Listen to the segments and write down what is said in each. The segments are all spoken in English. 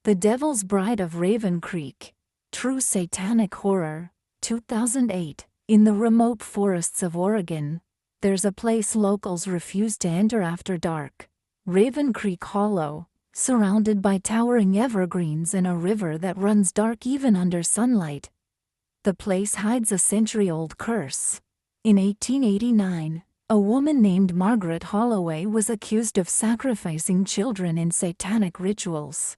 The Devil's Bride of Raven Creek, True Satanic Horror, 2008. In the remote forests of Oregon, there's a place locals refuse to enter after dark. Raven Creek Hollow, surrounded by towering evergreens and a river that runs dark even under sunlight. The place hides a century-old curse. In 1889, a woman named Margaret Holloway was accused of sacrificing children in satanic rituals.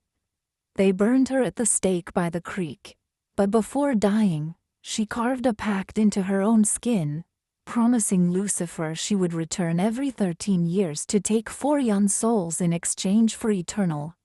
They burned her at the stake by the creek, but before dying, she carved a pact into her own skin, promising Lucifer she would return every 13 years to take 4 young souls in exchange for eternal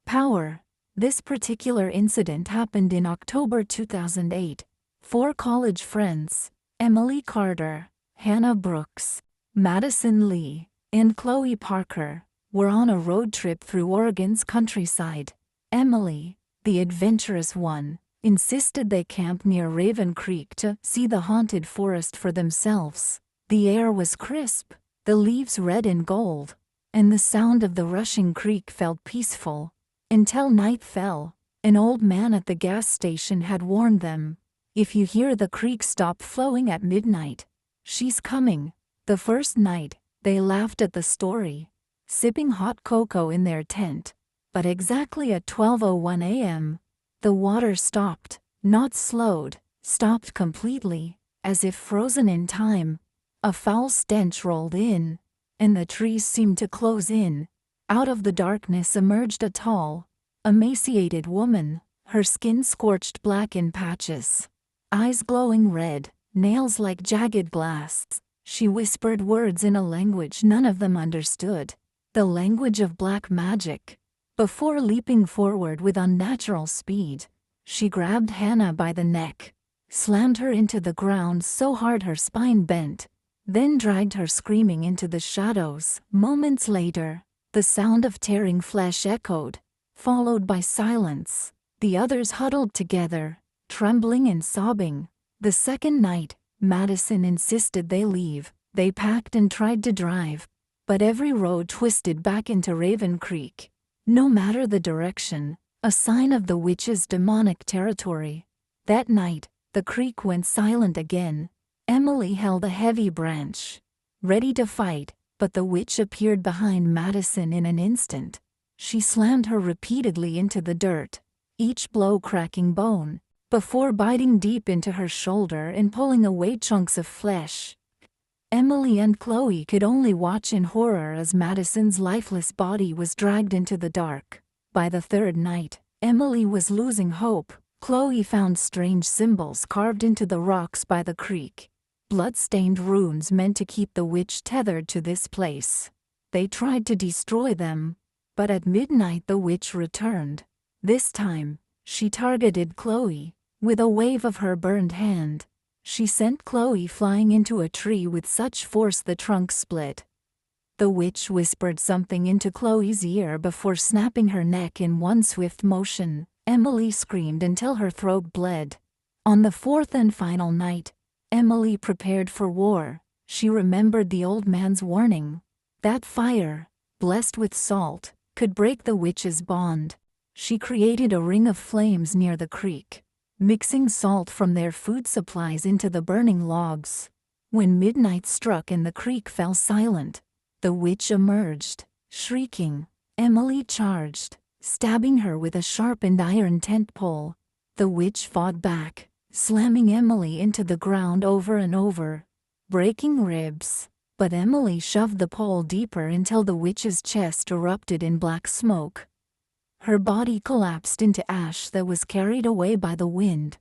power. This particular incident happened in October 2008. 4 college friends, Emily Carter, Hannah Brooks, Madison Lee, and Chloe Parker, were on a road trip through Oregon's countryside. Emily, the adventurous one, insisted they camp near Raven Creek to see the haunted forest for themselves. The air was crisp, the leaves red and gold, and the sound of the rushing creek felt peaceful. Until night fell, an old man at the gas station had warned them, "If you hear the creek stop flowing at midnight, she's coming." The first night, they laughed at the story, sipping hot cocoa in their tent. But exactly at 12:01 a.m., the water stopped, not slowed, stopped completely, as if frozen in time. A foul stench rolled in, and the trees seemed to close in. Out of the darkness emerged a tall, emaciated woman, her skin scorched black in patches, eyes glowing red, nails like jagged glass. She whispered words in a language none of them understood, the language of black magic. Before leaping forward with unnatural speed, she grabbed Hannah by the neck, slammed her into the ground so hard her spine bent, then dragged her screaming into the shadows. Moments later, the sound of tearing flesh echoed, followed by silence. The others huddled together, trembling and sobbing. The second night, Madison insisted they leave. They packed and tried to drive, but every road twisted back into Raven Creek. No matter the direction, a sign of the witch's demonic territory. That night, the creek went silent again. Emily held a heavy branch, ready to fight, but the witch appeared behind Madison in an instant. She slammed her repeatedly into the dirt, each blow cracking bone, before biting deep into her shoulder and pulling away chunks of flesh. Emily and Chloe could only watch in horror as Madison's lifeless body was dragged into the dark. By the third night, Emily was losing hope. Chloe found strange symbols carved into the rocks by the creek, blood-stained runes meant to keep the witch tethered to this place. They tried to destroy them, but at midnight the witch returned. This time, she targeted Chloe. With a wave of her burned hand, she sent Chloe flying into a tree with such force the trunk split. The witch whispered something into Chloe's ear before snapping her neck in one swift motion. Emily screamed until her throat bled. On the fourth and final night, Emily prepared for war. She remembered the old man's warning. That fire, blessed with salt, could break the witch's bond. She created a ring of flames near the creek, mixing salt from their food supplies into the burning logs. When midnight struck and the creek fell silent, the witch emerged, shrieking. Emily charged, stabbing her with a sharpened iron tent pole. The witch fought back, slamming Emily into the ground over and over, breaking ribs. But Emily shoved the pole deeper until the witch's chest erupted in black smoke. Her body collapsed into ash that was carried away by the wind.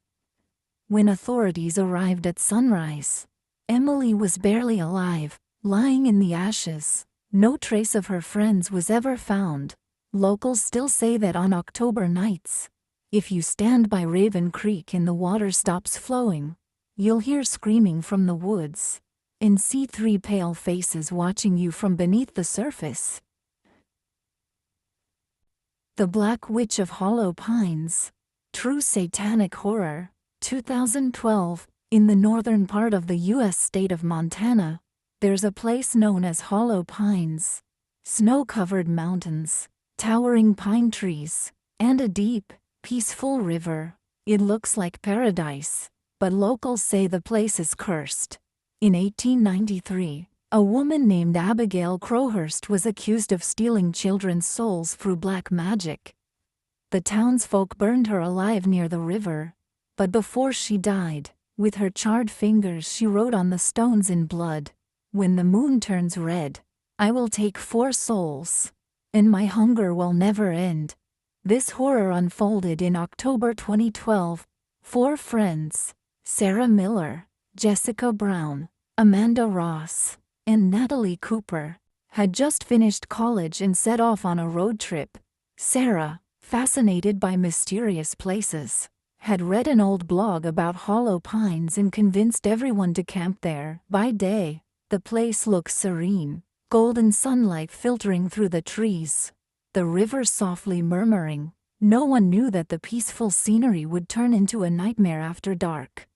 When authorities arrived at sunrise, Emily was barely alive, lying in the ashes. No trace of her friends was ever found. Locals still say that on October nights, if you stand by Raven Creek and the water stops flowing, you'll hear screaming from the woods and see 3 pale faces watching you from beneath the surface. The Black Witch of Hollow Pines, True Satanic Horror, 2012. In the northern part of the U.S. state of Montana, there's a place known as Hollow Pines. Snow-covered mountains, towering pine trees, and a deep, peaceful river. It looks like paradise, but locals say the place is cursed. In 1893, a woman named Abigail Crowhurst was accused of stealing children's souls through black magic. The townsfolk burned her alive near the river, but before she died, with her charred fingers she wrote on the stones in blood, "When the moon turns red, I will take 4 souls, and my hunger will never end." This horror unfolded in October 2012. 4 friends, Sarah Miller, Jessica Brown, Amanda Ross, and Natalie Cooper, had just finished college and set off on a road trip. Sarah, fascinated by mysterious places, had read an old blog about hollow pines and convinced everyone to camp there. By day, the place looked serene, golden sunlight filtering through the trees, the river softly murmuring. No one knew that the peaceful scenery would turn into a nightmare after dark.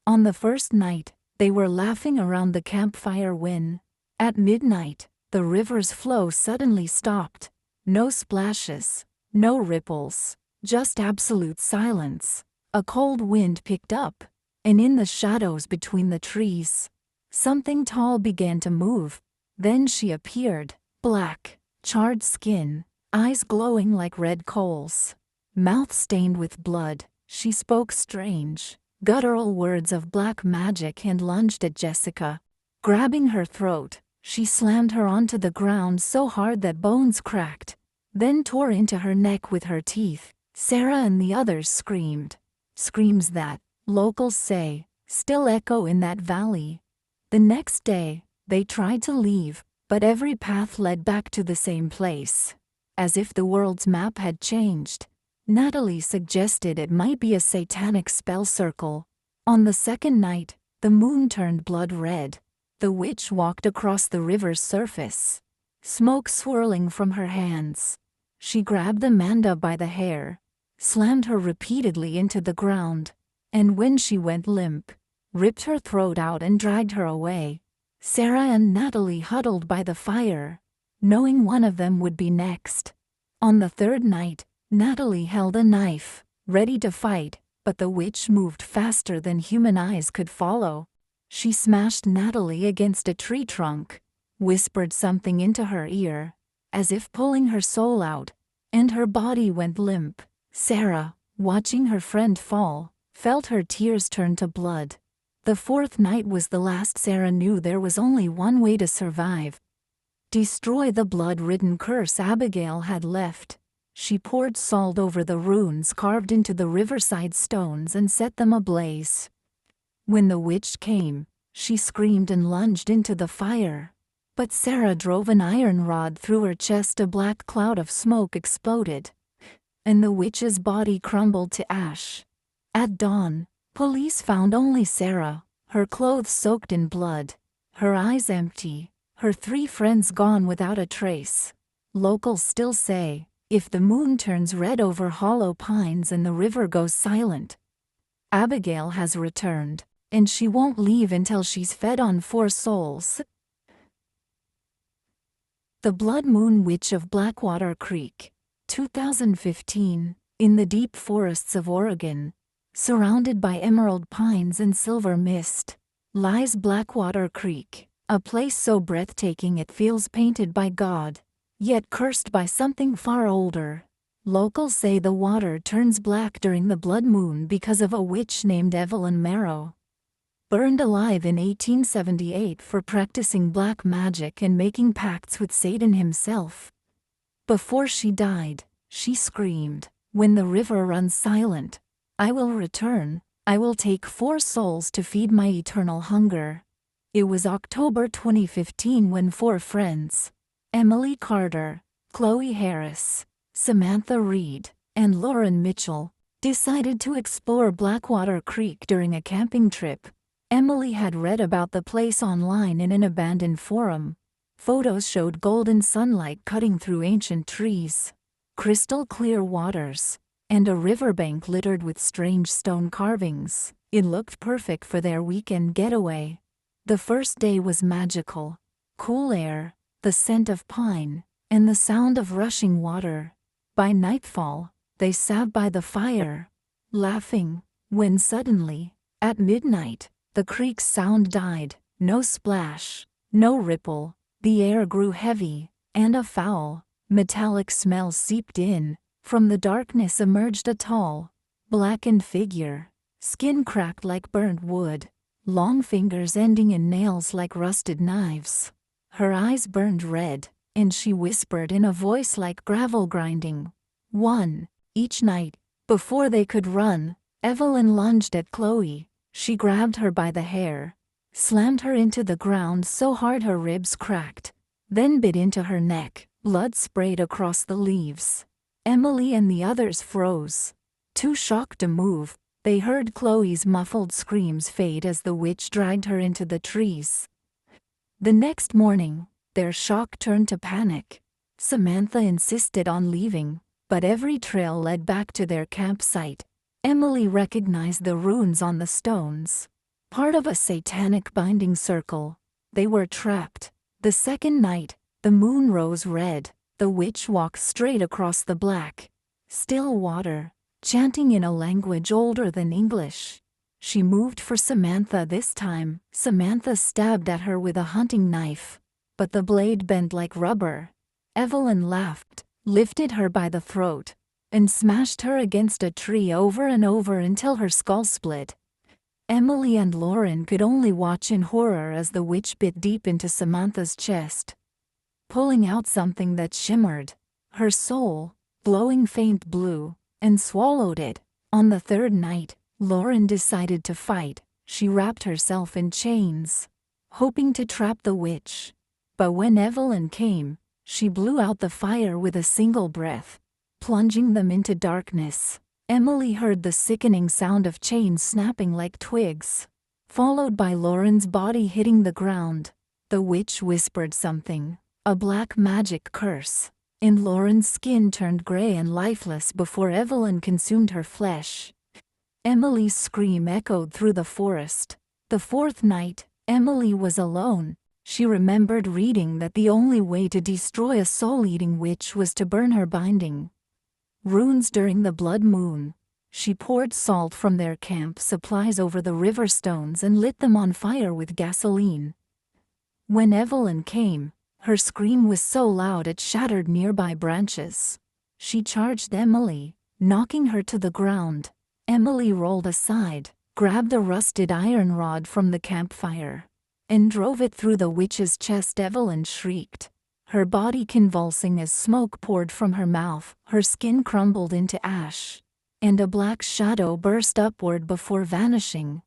On the first night, they were laughing around the campfire when, at midnight, the river's flow suddenly stopped. No splashes, no ripples, just absolute silence. A cold wind picked up, and in the shadows between the trees, something tall began to move. Then she appeared, black, charred skin, eyes glowing like red coals, mouth stained with blood. She spoke strange, guttural words of black magic and lunged at Jessica. Grabbing her throat, she slammed her onto the ground so hard that bones cracked, then tore into her neck with her teeth. Sarah and the others screamed. Screams that, locals say, still echo in that valley. The next day, they tried to leave, but every path led back to the same place. As if the world's map had changed, Natalie suggested it might be a satanic spell circle. On the second night, the moon turned blood red. The witch walked across the river's surface, smoke swirling from her hands. She grabbed Amanda by the hair, slammed her repeatedly into the ground, and when she went limp, ripped her throat out and dragged her away. Sarah and Natalie huddled by the fire, knowing one of them would be next. On the third night, Natalie held a knife, ready to fight, but the witch moved faster than human eyes could follow. She smashed Natalie against a tree trunk, whispered something into her ear, as if pulling her soul out, and her body went limp. Sarah, watching her friend fall, felt her tears turn to blood. The fourth night was the last. Sarah knew there was only one way to survive: destroy the blood-ridden curse Abigail had left. She poured salt over the runes carved into the riverside stones and set them ablaze. When the witch came, she screamed and lunged into the fire. But Sarah drove an iron rod through her chest. A black cloud of smoke exploded, and the witch's body crumbled to ash. At dawn, police found only Sarah, her clothes soaked in blood, her eyes empty, her 3 friends gone without a trace. Locals still say, if the moon turns red over hollow pines and the river goes silent, Abigail has returned, and she won't leave until she's fed on 4 souls. The Blood Moon Witch of Blackwater Creek, 2015. In the deep forests of Oregon, surrounded by emerald pines and silver mist, lies Blackwater Creek, a place so breathtaking it feels painted by God, yet cursed by something far older. Locals say the water turns black during the blood moon because of a witch named Evelyn Marrow, burned alive in 1878 for practicing black magic and making pacts with Satan himself. Before she died, she screamed, "When the river runs silent, I will return. I will take 4 souls to feed my eternal hunger." It was October 2015 when 4 friends, Emily Carter, Chloe Harris, Samantha Reed, and Lauren Mitchell, decided to explore Blackwater Creek during a camping trip. Emily had read about the place online in an abandoned forum. Photos showed golden sunlight cutting through ancient trees, crystal clear waters, and a riverbank littered with strange stone carvings. It looked perfect for their weekend getaway. The first day was magical. Cool air, the scent of pine, and the sound of rushing water. By nightfall, They sat by the fire, laughing, when suddenly, at midnight, the creek's sound died. No splash, no ripple, the air grew heavy, and a foul, metallic smell seeped in. From the darkness emerged a tall, blackened figure, skin cracked like burnt wood, long fingers ending in nails like rusted knives. Her eyes burned red, and she whispered in a voice like gravel grinding. One. Each night, before they could run, Evelyn lunged at Chloe. She grabbed her by the hair, slammed her into the ground so hard her ribs cracked, then bit into her neck. Blood sprayed across the leaves. Emily and the others froze. Too shocked to move, they heard Chloe's muffled screams fade as the witch dragged her into the trees. The next morning, their shock turned to panic. Samantha insisted on leaving, but every trail led back to their campsite. Emily recognized the runes on the stones. Part of a satanic binding circle. They were trapped. The second night, the moon rose red. The witch walked straight across the black, still water, chanting in a language older than English. She moved for Samantha this time. Samantha stabbed at her with a hunting knife, but the blade bent like rubber. Evelyn laughed, lifted her by the throat, and smashed her against a tree over and over until her skull split. Emily and Lauren could only watch in horror as the witch bit deep into Samantha's chest, pulling out something that shimmered, her soul, glowing faint blue, and swallowed it. On the third night, Lauren decided to fight. She wrapped herself in chains, hoping to trap the witch. But when Evelyn came, she blew out the fire with a single breath, plunging them into darkness. Emily heard the sickening sound of chains snapping like twigs, followed by Lauren's body hitting the ground. The witch whispered something, a black magic curse, and Lauren's skin turned gray and lifeless before Evelyn consumed her flesh. Emily's scream echoed through the forest. The fourth night, Emily was alone. She remembered reading that the only way to destroy a soul-eating witch was to burn her binding runes during the blood moon. She poured salt from their camp supplies over the river stones and lit them on fire with gasoline. When Evelyn came, her scream was so loud it shattered nearby branches. She charged Emily, knocking her to the ground. Emily rolled aside, grabbed a rusted iron rod from the campfire, and drove it through the witch's chest. Evelyn shrieked, her body convulsing as smoke poured from her mouth. Her skin crumbled into ash, and a black shadow burst upward before vanishing.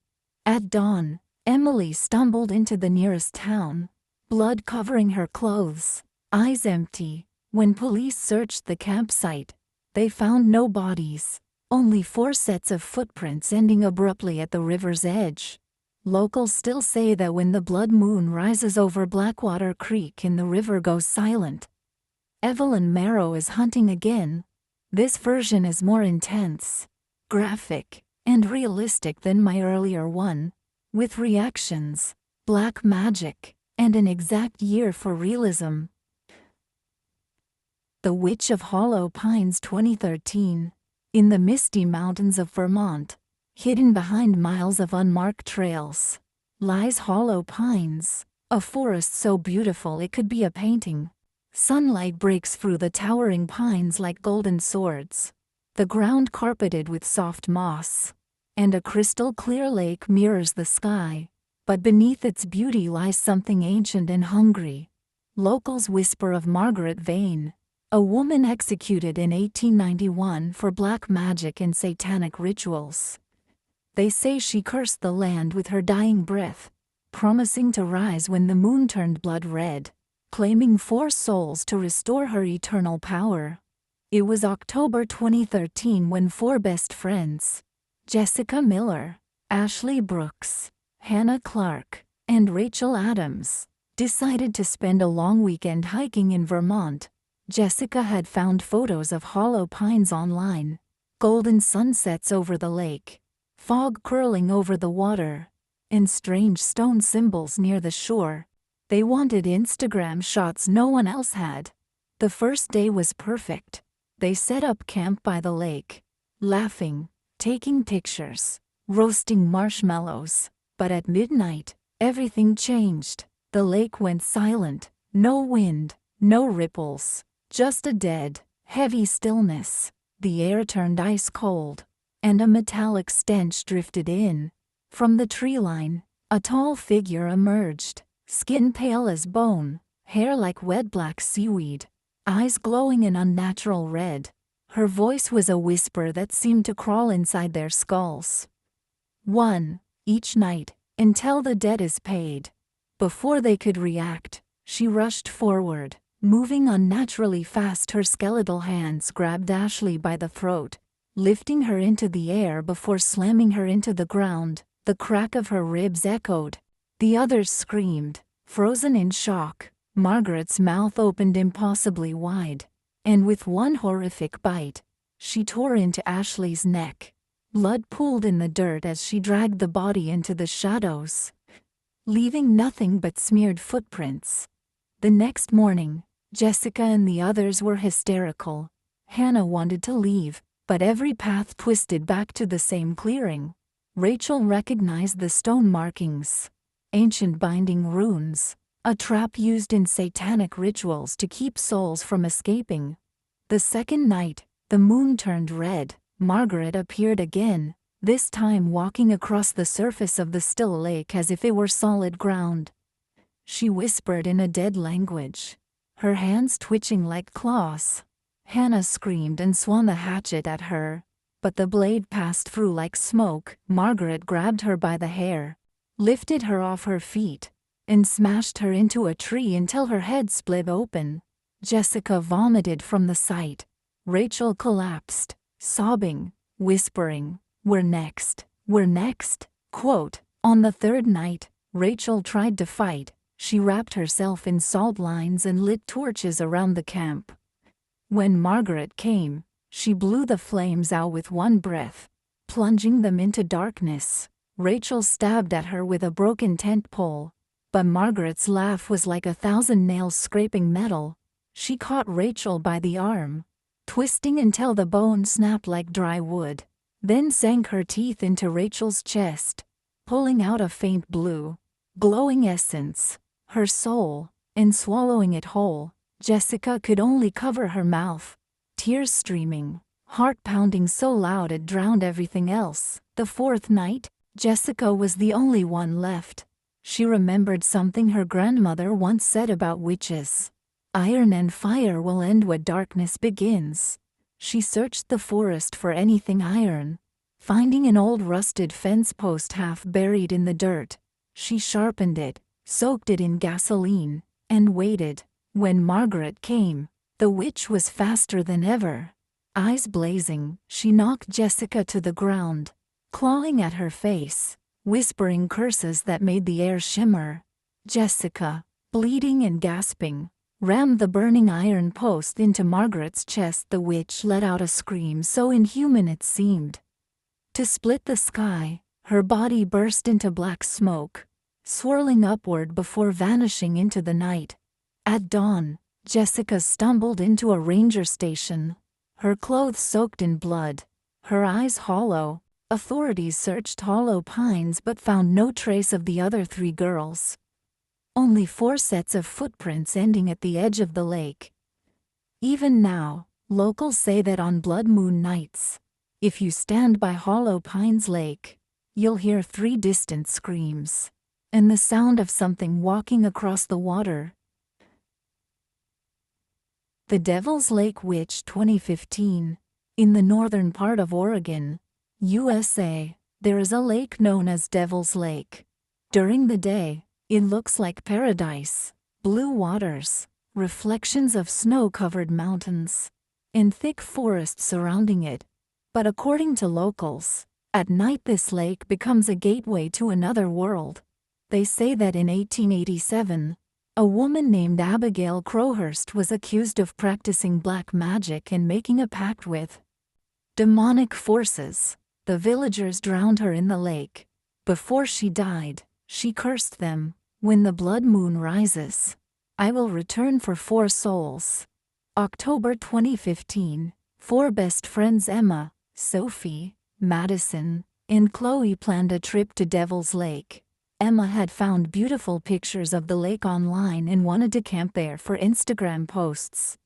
At dawn, Emily stumbled into the nearest town, blood covering her clothes, eyes empty. When police searched the campsite, they found no bodies, only 4 sets of footprints ending abruptly at the river's edge. Locals still say that when the blood moon rises over Blackwater Creek and the river goes silent, Evelyn Marrow is hunting again. This version is more intense, graphic, and realistic than my earlier one, with reactions, black magic, and an exact year for realism. The Witch of Hollow Pines 2013. In the misty mountains of Vermont, hidden behind miles of unmarked trails, lies Hollow Pines, a forest so beautiful it could be a painting. Sunlight breaks through the towering pines like golden swords, the ground carpeted with soft moss, and a crystal-clear lake mirrors the sky. But beneath its beauty lies something ancient and hungry. Locals whisper of Margaret Vane, a woman executed in 1891 for black magic and satanic rituals. They say she cursed the land with her dying breath, promising to rise when the moon turned blood red, claiming 4 souls to restore her eternal power. It was October 2013 when 4 best friends, Jessica Miller, Ashley Brooks, Hannah Clark, and Rachel Adams, decided to spend a long weekend hiking in Vermont. Jessica had found photos of Hollow Pines online, golden sunsets over the lake, fog curling over the water, and strange stone symbols near the shore. They wanted Instagram shots no one else had. The first day was perfect. They set up camp by the lake, laughing, taking pictures, roasting marshmallows. But at midnight, everything changed. The lake went silent, no wind, no ripples, just a dead, heavy stillness. The air turned ice cold, and a metallic stench drifted in. From the tree line, a tall figure emerged, skin pale as bone, hair like wet black seaweed, eyes glowing an unnatural red. Her voice was a whisper that seemed to crawl inside their skulls. 1. Each night, until the debt is paid. Before they could react, she rushed forward, moving unnaturally fast. Her skeletal hands grabbed Ashley by the throat, lifting her into the air before slamming her into the ground. The crack of her ribs echoed. The others screamed, frozen in shock. Margaret's mouth opened impossibly wide, and with one horrific bite, she tore into Ashley's neck. Blood pooled in the dirt as she dragged the body into the shadows, leaving nothing but smeared footprints. The next morning, Jessica and the others were hysterical. Hannah wanted to leave, but every path twisted back to the same clearing. Rachel recognized the stone markings, ancient binding runes, a trap used in satanic rituals to keep souls from escaping. The second night, the moon turned red. Margaret appeared again, this time walking across the surface of the still lake as if it were solid ground. She whispered in a dead language, her hands twitching like claws. Hannah screamed and swung the hatchet at her, but the blade passed through like smoke. Margaret grabbed her by the hair, lifted her off her feet, and smashed her into a tree until her head split open. Jessica vomited from the sight. Rachel collapsed, sobbing, whispering, "We're next, we're next." Quote, on the third night, Rachel tried to fight. She wrapped herself in salt lines and lit torches around the camp. When Margaret came, she blew the flames out with one breath, plunging them into darkness. Rachel stabbed at her with a broken tent pole, but Margaret's laugh was like 1,000 nails scraping metal. She caught Rachel by the arm, twisting until the bone snapped like dry wood, then sank her teeth into Rachel's chest, pulling out a faint blue, glowing essence, her soul, and swallowing it whole. Jessica could only cover her mouth, tears streaming, heart pounding so loud it drowned everything else. The fourth night, Jessica was the only one left. She remembered something her grandmother once said about witches. Iron and fire will end where darkness begins. She searched the forest for anything iron, finding an old rusted fence post half buried in the dirt. She sharpened it, soaked it in gasoline, and waited. When Margaret came, the witch was faster than ever. Eyes blazing, she knocked Jessica to the ground, clawing at her face, whispering curses that made the air shimmer. Jessica, bleeding and gasping, rammed the burning iron post into Margaret's chest. The witch let out a scream so inhuman it seemed to split the sky. Her body burst into black smoke, swirling upward before vanishing into the night. At dawn, Jessica stumbled into a ranger station, her clothes soaked in blood, her eyes hollow. Authorities searched Hollow Pines but found no trace of the other 3 girls. Only 4 sets of footprints ending at the edge of the lake. Even now, locals say that on blood moon nights, if you stand by Hollow Pines Lake, you'll hear 3 distant screams, and the sound of something walking across the water. The Devil's Lake Witch 2015. In the northern part of Oregon, USA, there is a lake known as Devil's Lake. During the day, it looks like paradise, blue waters, reflections of snow-covered mountains, and thick forests surrounding it. But according to locals, at night this lake becomes a gateway to another world. They say that in 1887, a woman named Abigail Crowhurst was accused of practicing black magic and making a pact with demonic forces. The villagers drowned her in the lake. Before she died, she cursed them, "When the blood moon rises, I will return for 4 souls." October 2015. Four best friends Emma, Sophie, Madison, and Chloe planned a trip to Devil's Lake. Emma had found beautiful pictures of the lake online and wanted to camp there for Instagram posts.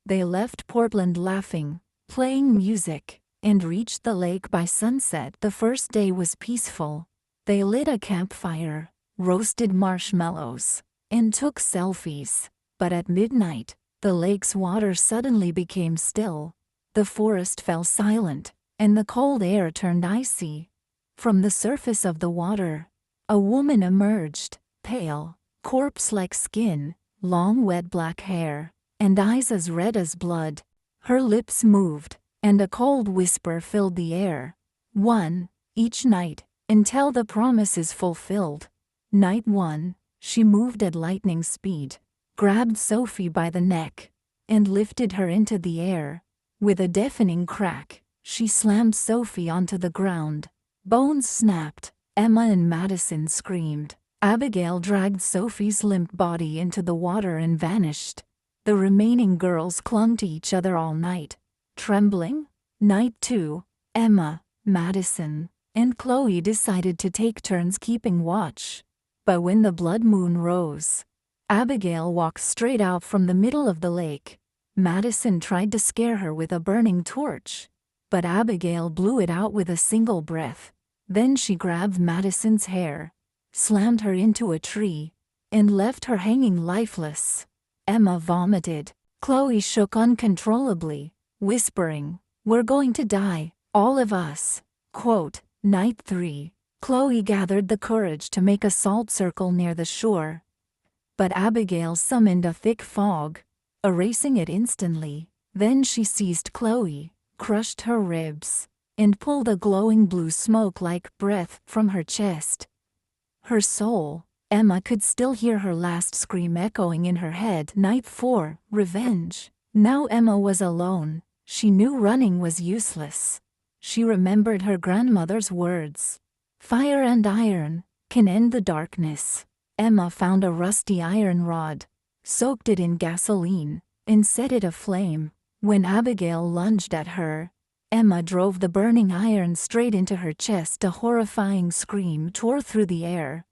They left Portland laughing, playing music, and reached the lake by sunset. The first day was peaceful. They lit a campfire, roasted marshmallows, and took selfies. But at midnight, the lake's water suddenly became still. The forest fell silent, and the cold air turned icy. From the surface of the water, a woman emerged, pale, corpse-like skin, long wet black hair, and eyes as red as blood. Her lips moved, and a cold whisper filled the air. One, each night, until the promise is fulfilled. Night 1, she moved at lightning speed, grabbed Sophie by the neck, and lifted her into the air. With a deafening crack, she slammed Sophie onto the ground. Bones snapped. Emma and Madison screamed. Abigail dragged Sophie's limp body into the water and vanished. The remaining girls clung to each other all night, trembling. Night 2, Emma, Madison, and Chloe decided to take turns keeping watch. But when the blood moon rose, Abigail walked straight out from the middle of the lake. Madison tried to scare her with a burning torch, but Abigail blew it out with a single breath. Then she grabbed Madison's hair, slammed her into a tree, and left her hanging lifeless. Emma vomited. Chloe shook uncontrollably, whispering, "We're going to die, all of us." Quote, Night 3. Chloe gathered the courage to make a salt circle near the shore. But Abigail summoned a thick fog, erasing it instantly. Then she seized Chloe, crushed her ribs, and pulled a glowing blue smoke-like breath from her chest. Her soul, Emma could still hear her last scream echoing in her head. Night 4, Revenge. Now Emma was alone. She knew running was useless. She remembered her grandmother's words. Fire and iron can end the darkness. Emma found a rusty iron rod, soaked it in gasoline, and set it aflame. When Abigail lunged at her, Emma drove the burning iron straight into her chest. A horrifying scream tore through the air.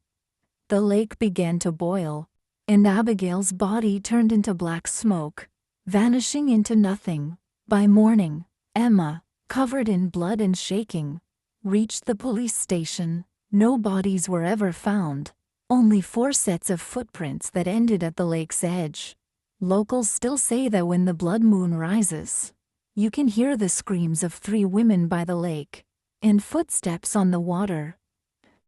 The lake began to boil, and Abigail's body turned into black smoke, vanishing into nothing. By morning, Emma, covered in blood and shaking, reached the police station. No bodies were ever found, only 4 sets of footprints that ended at the lake's edge. Locals still say that when the blood moon rises, you can hear the screams of 3 women by the lake, and footsteps on the water.